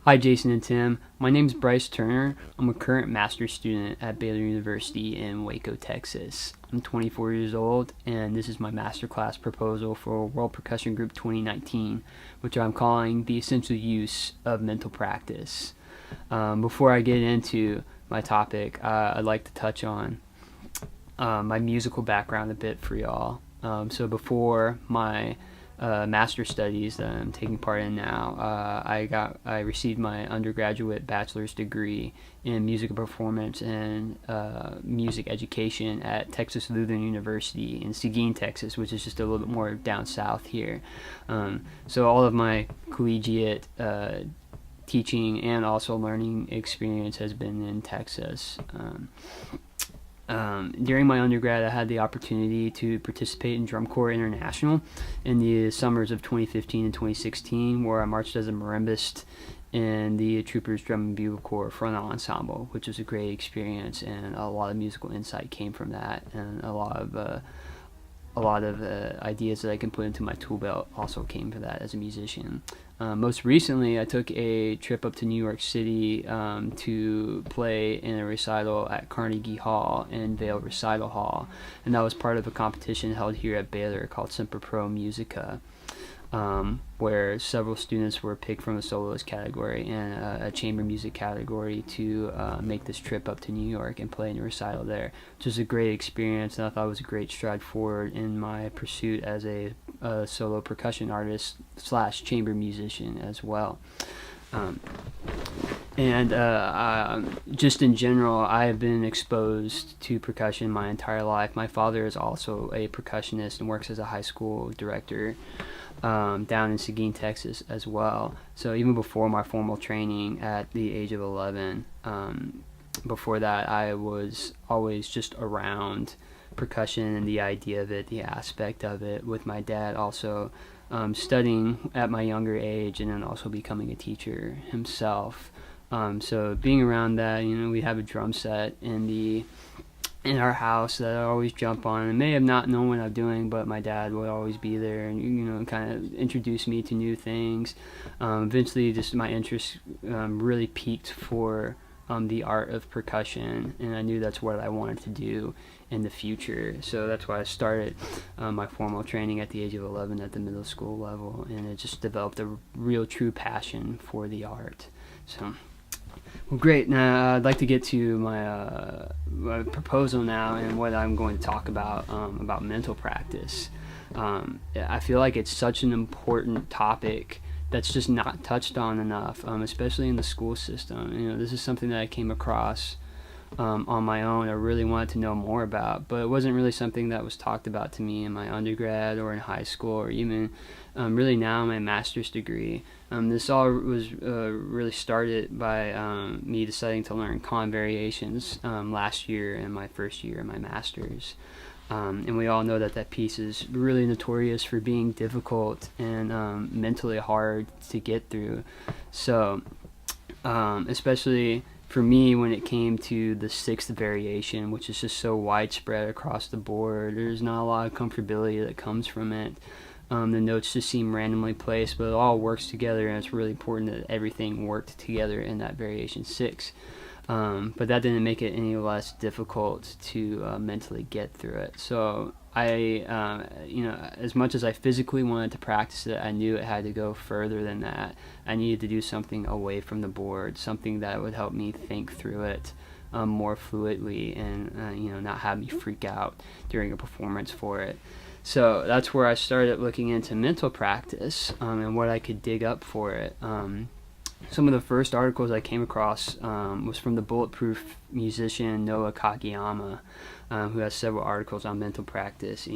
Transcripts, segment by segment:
Hi, Jason and Tim. My name is Bryce Turner. I'm a current master's student at Baylor University in Waco, Texas. I'm 24 years old, and this is my masterclass proposal for World Percussion Group 2019, which I'm calling The Essential Use of Mental Practice. Before I get into my topic, I'd like to touch on my musical background a bit for y'all. So before my master's studies that I'm taking part in now, I received my undergraduate bachelor's degree in music performance and music education at Texas Lutheran University in Seguin, Texas, which is just a little bit more down south here. So all of my collegiate teaching and also learning experience has been in Texas. During my undergrad, I had the opportunity to participate in Drum Corps International in the summers of 2015 and 2016, where I marched as a marimbist in the Troopers Drum and Bugle Corps Front Ensemble, which was a great experience, and a lot of musical insight came from that, and a lot of ideas that I can put into my tool belt also came from that as a musician. Most recently, I took a trip up to New York City to play in a recital at Carnegie Hall and Vail Recital Hall, and that was part of a competition held here at Baylor called Semper Pro Musica, where several students were picked from a soloist category and a chamber music category to make this trip up to New York and play in a recital there, which was a great experience, and I thought it was a great stride forward in my pursuit as a solo percussion artist / chamber musician as well. Just in general, I have been exposed to percussion my entire life. My father is also a percussionist and works as a high school director down in Seguin, Texas as well. So even before my formal training at the age of 11, before that I was always just around percussion and the idea of it, the aspect of it, with my dad also studying at my younger age and then also becoming a teacher himself. So being around that, we have a drum set in our house that I always jump on, and may have not known what I'm doing, but my dad would always be there and kind of introduce me to new things. Eventually just my interest really peaked for the art of percussion, and I knew that's what I wanted to do in the future. So that's why I started my formal training at the age of 11 at the middle school level, and it just developed a real true passion for the art. So well, great. Now I'd like to get to my proposal now and what I'm going to talk about mental practice. I feel like it's such an important topic that's just not touched on enough, especially in the school system. This is something that I came across on my own. I really wanted to know more about, but it wasn't really something that was talked about to me in my undergrad or in high school, or even really now in my master's degree. This all was really started by me deciding to learn con variations last year in my first year of my master's. And we all know that piece is really notorious for being difficult and mentally hard to get through. So especially for me, when it came to the sixth variation, which is just so widespread across the board, there's not a lot of comfortability that comes from it. The notes just seem randomly placed, but it all works together, and it's really important that everything worked together in that variation 6. But that didn't make it any less difficult to mentally get through it. So I, as much as I physically wanted to practice it, I knew it had to go further than that. I needed to do something away from the board, something that would help me think through it more fluidly and, not have me freak out during a performance for it. So that's where I started looking into mental practice and what I could dig up for it. Some of the first articles I came across was from the Bulletproof musician Noah Kageyama, who has several articles on mental practice.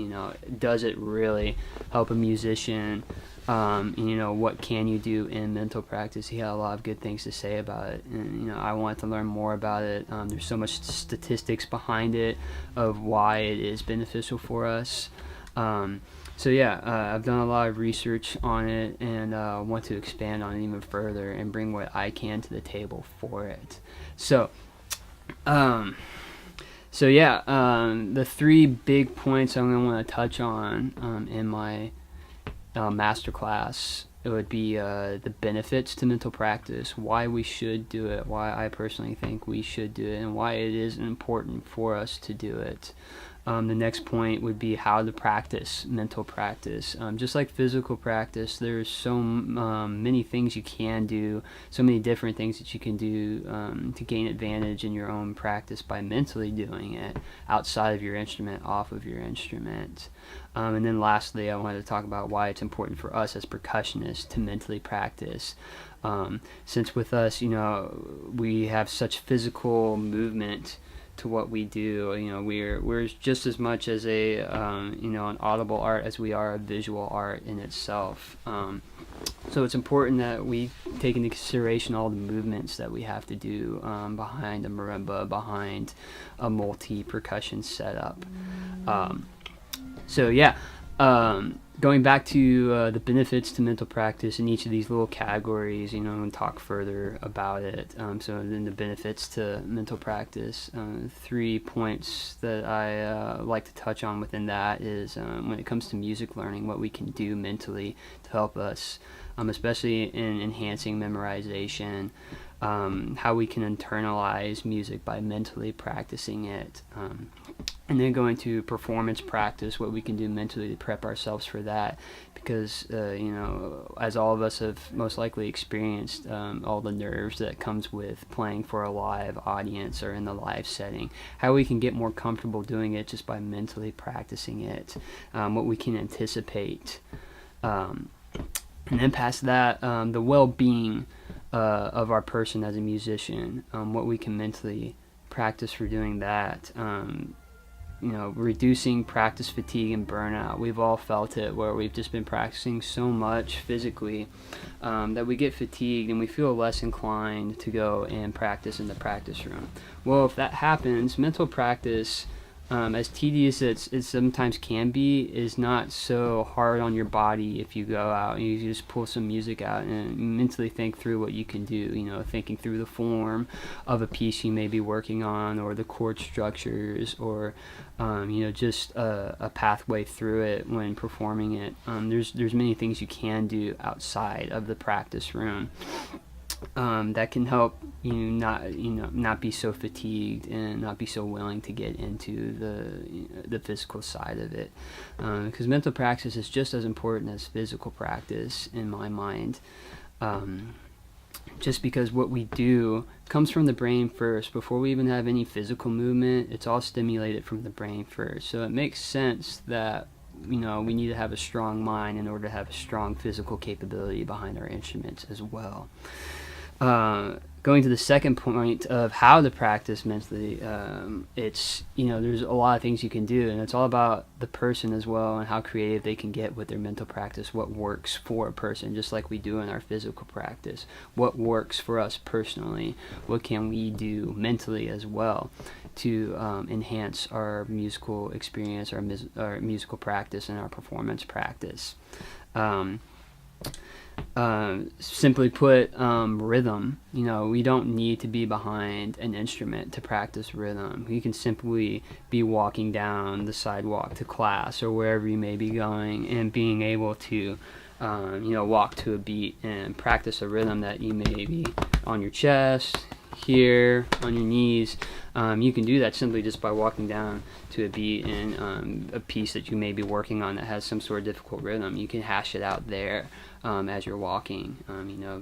Does it really help a musician? What can you do in mental practice? He had a lot of good things to say about it, and I wanted to learn more about it. There's so much statistics behind it of why it is beneficial for us. I've done a lot of research on it, and want to expand on it even further and bring what I can to the table for it. The 3 big points I'm going to want to touch on in my masterclass it would be the benefits to mental practice, why we should do it, why I personally think we should do it, and why it is important for us to do it. The next point would be how to practice mental practice. Just like physical practice, there's so many things you can do, so many different things that you can do to gain advantage in your own practice by mentally doing it outside of your instrument, off of your instrument. And then lastly, I wanted to talk about why it's important for us as percussionists to mentally practice. Since with us, we have such physical movement to what we do. We're just as much as an audible art as we are a visual art in itself. So it's important that we take into consideration all the movements that we have to do behind a marimba, behind a multi-percussion setup. Going back to the benefits to mental practice in each of these little categories, and talk further about it. So then the benefits to mental practice, 3 points that I like to touch on within that is when it comes to music learning, what we can do mentally to help us, especially in enhancing memorization, how we can internalize music by mentally practicing it. And then going to performance practice, what we can do mentally to prep ourselves for that, because as all of us have most likely experienced, all the nerves that comes with playing for a live audience or in the live setting, how we can get more comfortable doing it just by mentally practicing it, what we can anticipate, and then past that, the well-being of our person as a musician, what we can mentally practice for doing that. Reducing practice fatigue and burnout. We've all felt it, where we've just been practicing so much physically that we get fatigued and we feel less inclined to go and practice in the practice room. Well, if that happens, mental practice, as tedious as it sometimes can be, is not so hard on your body if you go out and you just pull some music out and mentally think through what you can do, thinking through the form of a piece you may be working on, or the chord structures, or just a pathway through it when performing it. There's many things you can do outside of the practice room that can help you not be so fatigued and not be so willing to get into the physical side of it, because mental practice is just as important as physical practice in my mind, just because what we do comes from the brain first. Before we even have any physical movement, it's all stimulated from the brain first. So it makes sense that we need to have a strong mind in order to have a strong physical capability behind our instruments as well. Going to the second point of how to practice mentally, it's there's a lot of things you can do, and it's all about the person as well and how creative they can get with their mental practice, what works for a person, just like we do in our physical practice. What works for us personally, what can we do mentally as well to enhance our musical experience, our musical practice, and our performance practice. Simply put, rhythm. We don't need to be behind an instrument to practice rhythm. You can simply be walking down the sidewalk to class or wherever you may be going, and being able to walk to a beat and practice a rhythm that you may be on your chest, here, on your knees. You can do that simply just by walking down to a beat in a piece that you may be working on that has some sort of difficult rhythm. You can hash it out there as you're walking,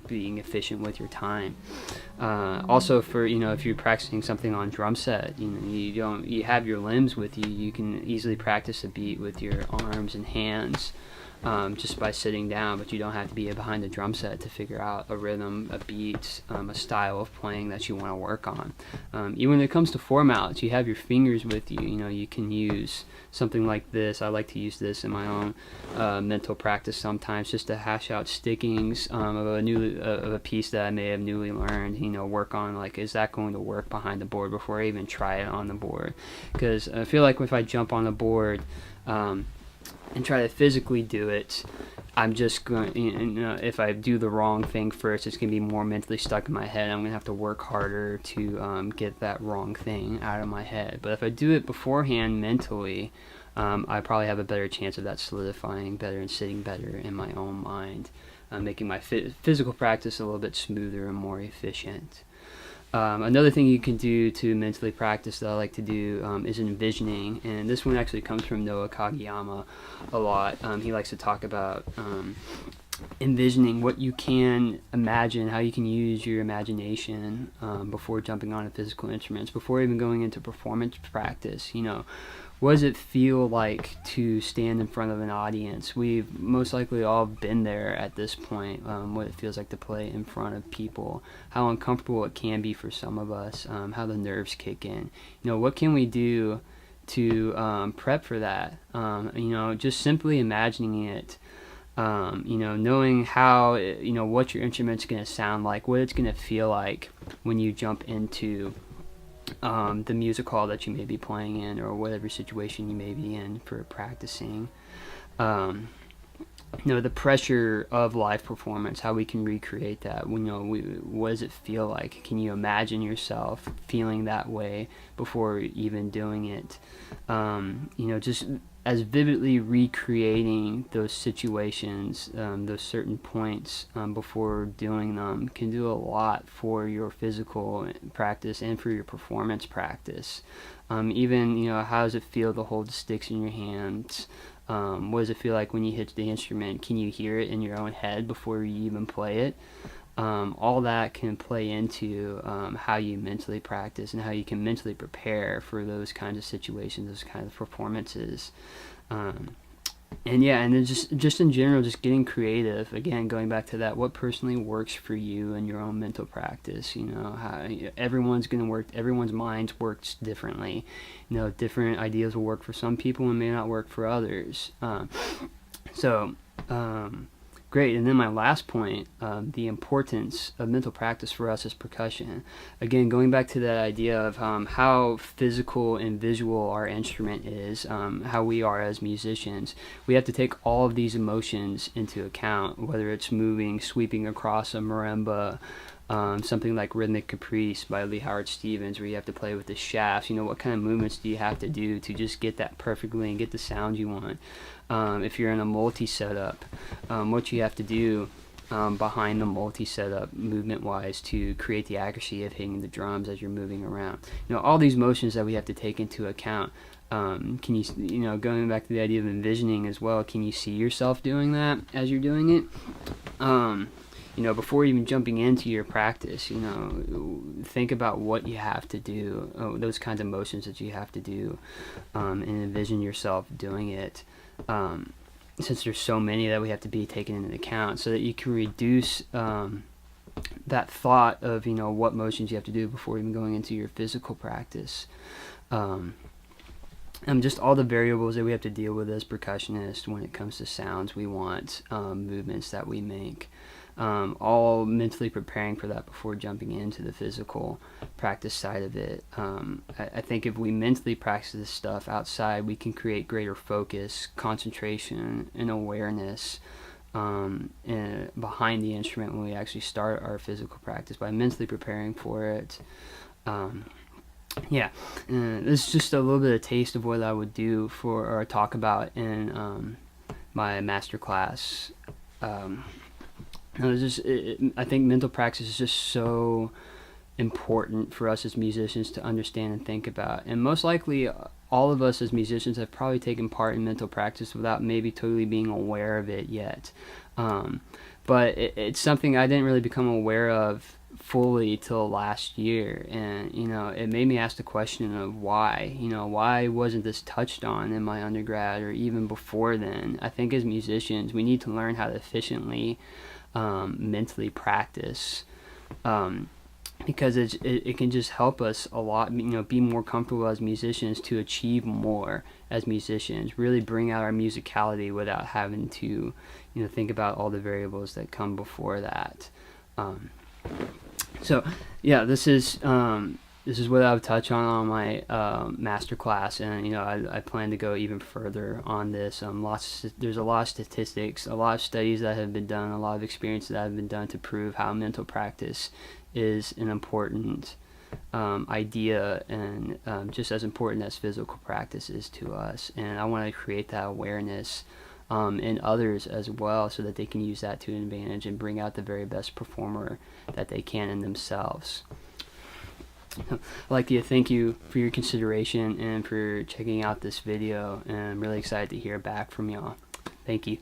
being efficient with your time. Also, for if you're practicing something on drum set, you have your limbs with you. You can easily practice a beat with your arms and hands. Just by sitting down, but you don't have to be behind the drum set to figure out a rhythm, a beat, a style of playing that you want to work on. Even when it comes to formats, you have your fingers with you. You can use something like this. I like to use this in my own mental practice sometimes, just to hash out stickings of a piece that I may have newly learned. Work on, like, is that going to work behind the board before I even try it on the board? Because I feel like if I jump on the board and try to physically do it, I'm just going, if I do the wrong thing first, it's going to be more mentally stuck in my head. I'm going to have to work harder to get that wrong thing out of my head. But if I do it beforehand mentally, I probably have a better chance of that solidifying better and sitting better in my own mind. making my physical practice a little bit smoother and more efficient. Another thing you can do to mentally practice that I like to do is envisioning, and this one actually comes from Noah Kageyama a lot. He likes to talk about envisioning what you can imagine, how you can use your imagination before jumping on physical instruments, before even going into performance practice. What does it feel like to stand in front of an audience? We've most likely all been there at this point, what it feels like to play in front of people, how uncomfortable it can be for some of us, how the nerves kick in. What can we do to prep for that? Just simply imagining it, knowing how, what your instrument's going to sound like, what it's going to feel like when you jump into the music hall that you may be playing in, or whatever situation you may be in for practicing. The pressure of live performance, how we can recreate that. What does it feel like? Can you imagine yourself feeling that way before even doing it? Just as vividly recreating those situations, those certain points before doing them can do a lot for your physical practice and for your performance practice. Even, how does it feel to hold the sticks in your hands? What does it feel like when you hit the instrument? Can you hear it in your own head before you even play it? All that can play into how you mentally practice and how you can mentally prepare for those kinds of situations, those kinds of performances. And then just in general, just getting creative. Again, going back to that, what personally works for you and your own mental practice. How everyone's going to work. Everyone's minds works differently. Different ideas will work for some people and may not work for others. Great. And then my last point, the importance of mental practice for us as percussion. Again, going back to that idea of how physical and visual our instrument is, how we are as musicians, we have to take all of these emotions into account, whether it's sweeping across a marimba, something like Rhythmic Caprice by Lee Howard Stevens, where you have to play with the shafts. What kind of movements do you have to do to just get that perfectly and get the sound you want? If you're in a multi-setup, what you have to do behind the multi-setup movement-wise to create the accuracy of hitting the drums as you're moving around. All these motions that we have to take into account. Can you, going back to the idea of envisioning as well, can you see yourself doing that as you're doing it? Before even jumping into your practice, think about what you have to do, those kinds of motions that you have to do, and envision yourself doing it. Since there's so many that we have to be taken into account, so that you can reduce that thought of what motions you have to do before even going into your physical practice. And just all the variables that we have to deal with as percussionists when it comes to sounds we want, movements that we make. All mentally preparing for that before jumping into the physical practice side of it. I think if we mentally practice this stuff outside, we can create greater focus, concentration, and awareness behind the instrument when we actually start our physical practice by mentally preparing for it. This is just a little bit of taste of what I would do or talk about in my master class. I think mental practice is just so important for us as musicians to understand and think about. And most likely, all of us as musicians have probably taken part in mental practice without maybe totally being aware of it yet. But it's something I didn't really become aware of fully till last year, and it made me ask the question of why wasn't this touched on in my undergrad or even before then. I think as musicians we need to learn how to efficiently mentally practice, because it can just help us a lot, be more comfortable as musicians, to achieve more as musicians, really bring out our musicality without having to think about all the variables that come before that. This is what I would touch on my master class, and I plan to go even further on this. There's a lot of statistics, a lot of studies that have been done, a lot of experience that have been done to prove how mental practice is an important idea, and just as important as physical practice is to us. And I want to create that awareness in others as well, so that they can use that to an advantage and bring out the very best performer that they can in themselves. I'd like to thank you for your consideration and for checking out this video, and I'm really excited to hear back from y'all. Thank you.